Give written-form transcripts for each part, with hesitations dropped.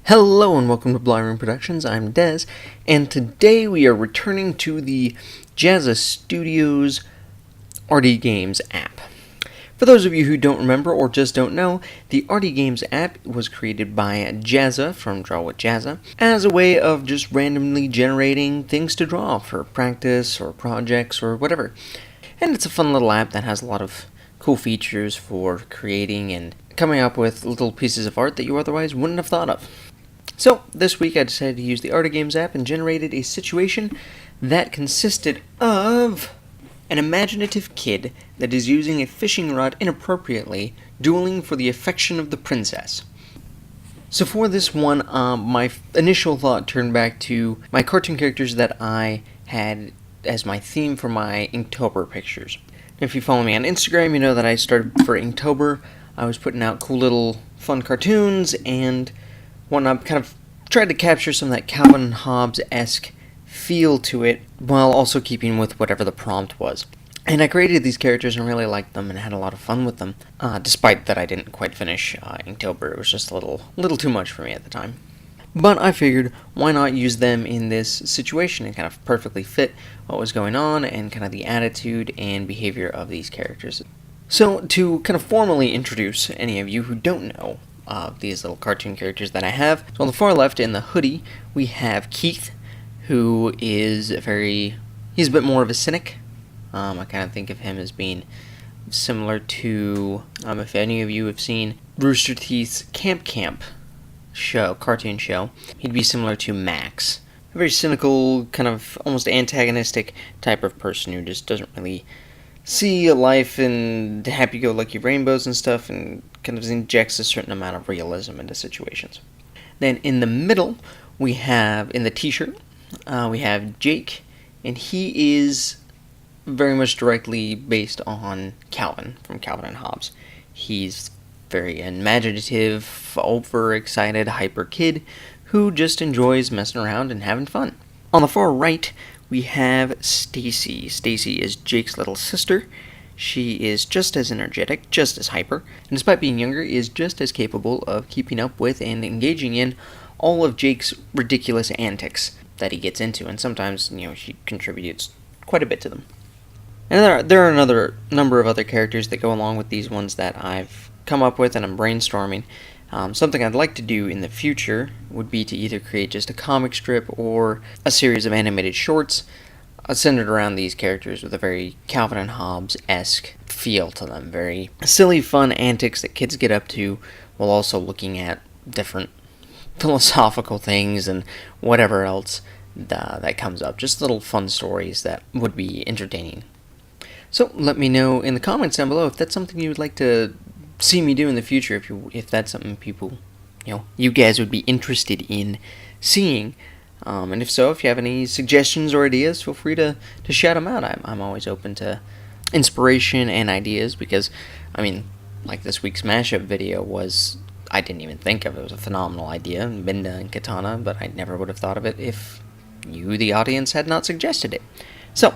Hello and welcome to Blind Room Productions. I'm Des, and today we are returning to the Jazza Studios Arty Games app. For those of you who don't remember or just don't know, the Arty Games app was created by Jazza from Draw with Jazza as a way of just randomly generating things to draw for practice or projects or whatever. And it's a fun little app that has a lot of cool features for creating and coming up with little pieces of art that you otherwise wouldn't have thought of. So, this week I decided to use the Arty Games app and generated a situation that consisted of an imaginative kid that is using a fishing rod inappropriately, dueling for the affection of the princess. So for this one, my initial thought turned back to my cartoon characters that I had as my theme for my Inktober pictures. If you follow me on Instagram, you know that I started for Inktober. I was putting out cool little fun cartoons and whatnot, kind of tried to capture some of that Calvin and Hobbes-esque feel to it, while also keeping with whatever the prompt was. And I created these characters and really liked them and had a lot of fun with them, despite that I didn't quite finish Inktober. It was just a little too much for me at the time. But I figured, why not use them in this situation and kind of perfectly fit what was going on and kind of the attitude and behavior of these characters. So, to kind of formally introduce any of you who don't know these little cartoon characters that I have. So on the far left in the hoodie, we have Keith, who is he's a bit more of a cynic. I kind of think of him as being similar to, if any of you have seen Rooster Teeth's Camp cartoon show, he'd be similar to Max. A very cynical, kind of almost antagonistic type of person who just doesn't really see life in happy-go-lucky rainbows and stuff, and kind of injects a certain amount of realism into situations. Then in the middle, we have, in the t-shirt, we have Jake, and he is very much directly based on Calvin, from Calvin and Hobbes. He's very imaginative, overexcited, hyper kid, who just enjoys messing around and having fun. On the far right, we have Stacy. Stacy is Jake's little sister. She is just as energetic, just as hyper, and despite being younger, is just as capable of keeping up with and engaging in all of Jake's ridiculous antics that he gets into, and sometimes, she contributes quite a bit to them. And there are another number of other characters that go along with these ones that I've come up with and I'm brainstorming. Something I'd like to do in the future would be to either create just a comic strip or a series of animated shorts centered around these characters with a very Calvin and Hobbes-esque feel to them. Very silly, fun antics that kids get up to while also looking at different philosophical things and whatever else that comes up. Just little fun stories that would be entertaining. So let me know in the comments down below if that's something you would like to see me do in the future, if that's something people, you guys would be interested in seeing. And if so, if you have any suggestions or ideas, feel free to shout them out. I'm always open to inspiration and ideas, because, like this week's mashup video I didn't even think of it. It was a phenomenal idea, Minda and Katana, but I never would have thought of it if you, the audience, had not suggested it. So,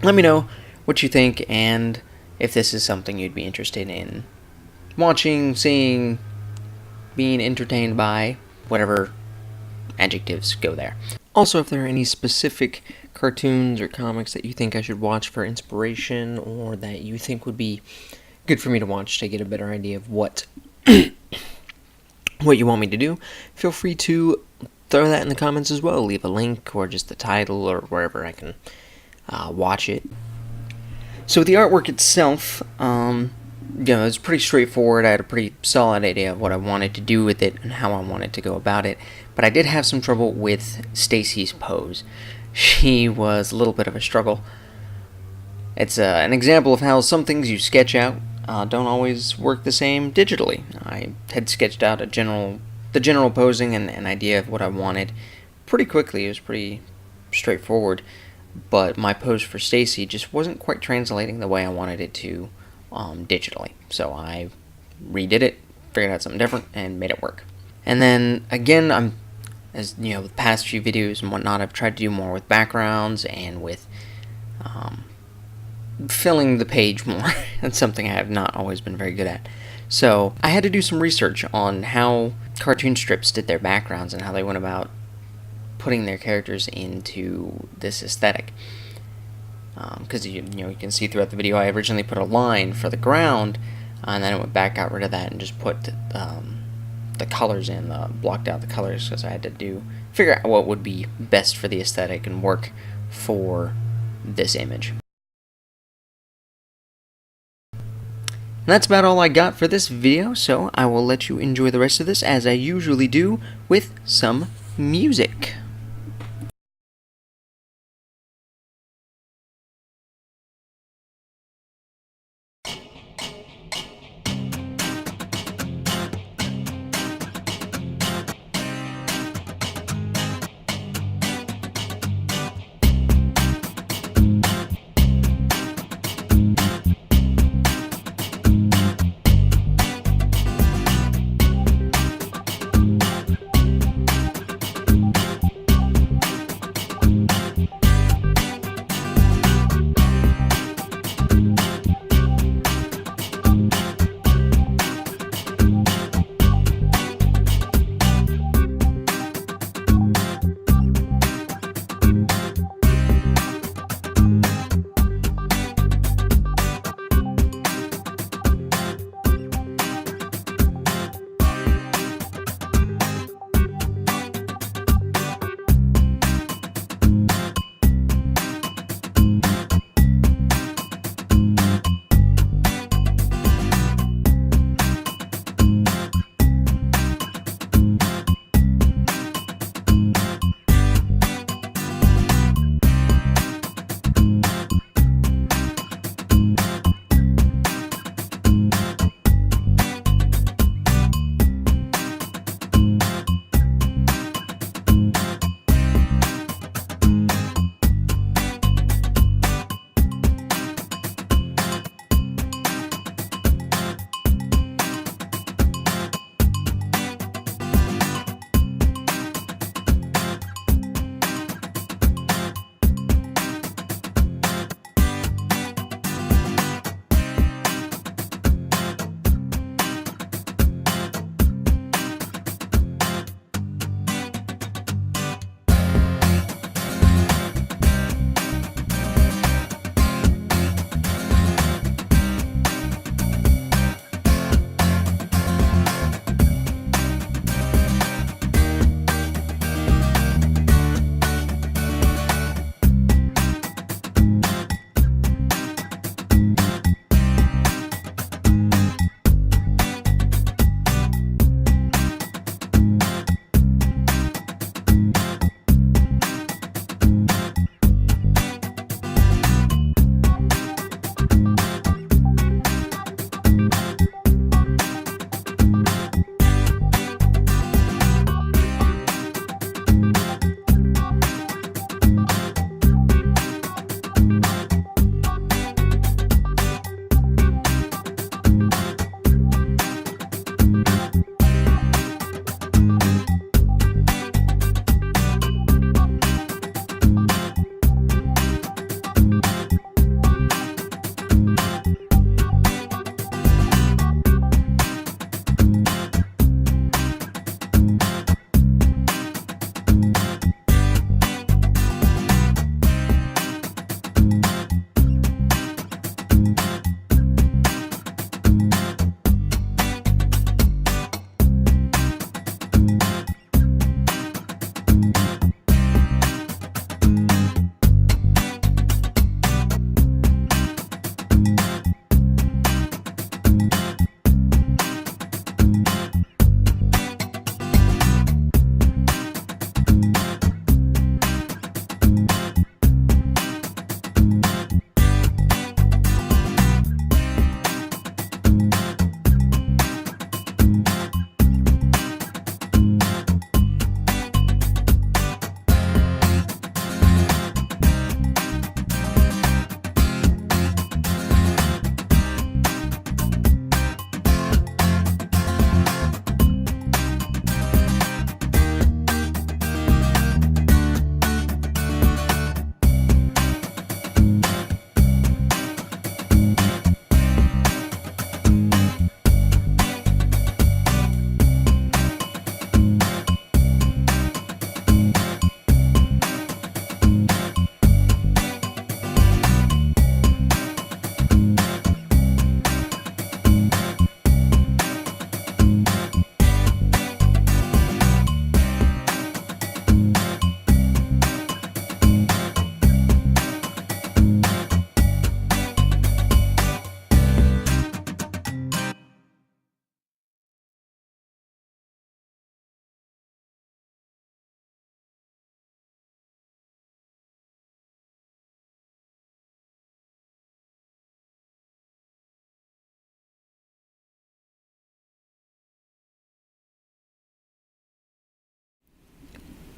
let me know what you think, and if this is something you'd be interested in watching, seeing, being entertained by, whatever adjectives go there. Also, if there are any specific cartoons or comics that you think I should watch for inspiration, or that you think would be good for me to watch to get a better idea of what you want me to do, feel free to throw that in the comments as well. Leave a link or just the title or wherever I can watch it. So with the artwork itself, it's pretty straightforward. I had a pretty solid idea of what I wanted to do with it and how I wanted to go about it, but I did have some trouble with Stacy's pose. She was a little bit of a struggle. It's an example of how some things you sketch out don't always work the same digitally. I had sketched out the general posing and an idea of what I wanted pretty quickly. It was pretty straightforward. But my pose for Stacy just wasn't quite translating the way I wanted it to digitally. So I redid it, figured out something different, and made it work. And then, again, as the past few videos and whatnot, I've tried to do more with backgrounds and with filling the page more. That's something I have not always been very good at. So I had to do some research on how cartoon strips did their backgrounds and how they went about putting their characters into this aesthetic. Because you can see throughout the video, I originally put a line for the ground, and then I went back, got rid of that, and just put the colors in, blocked out the colors, because I had to figure out what would be best for the aesthetic and work for this image. And that's about all I got for this video, so I will let you enjoy the rest of this as I usually do with some music.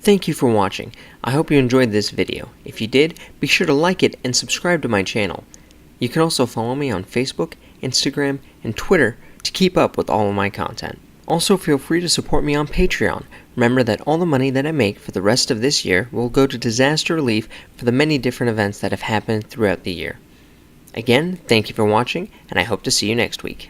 Thank you for watching. I hope you enjoyed this video. If you did, be sure to like it and subscribe to my channel. You can also follow me on Facebook, Instagram, and Twitter to keep up with all of my content. Also, feel free to support me on Patreon. Remember that all the money that I make for the rest of this year will go to disaster relief for the many different events that have happened throughout the year. Again, thank you for watching, and I hope to see you next week.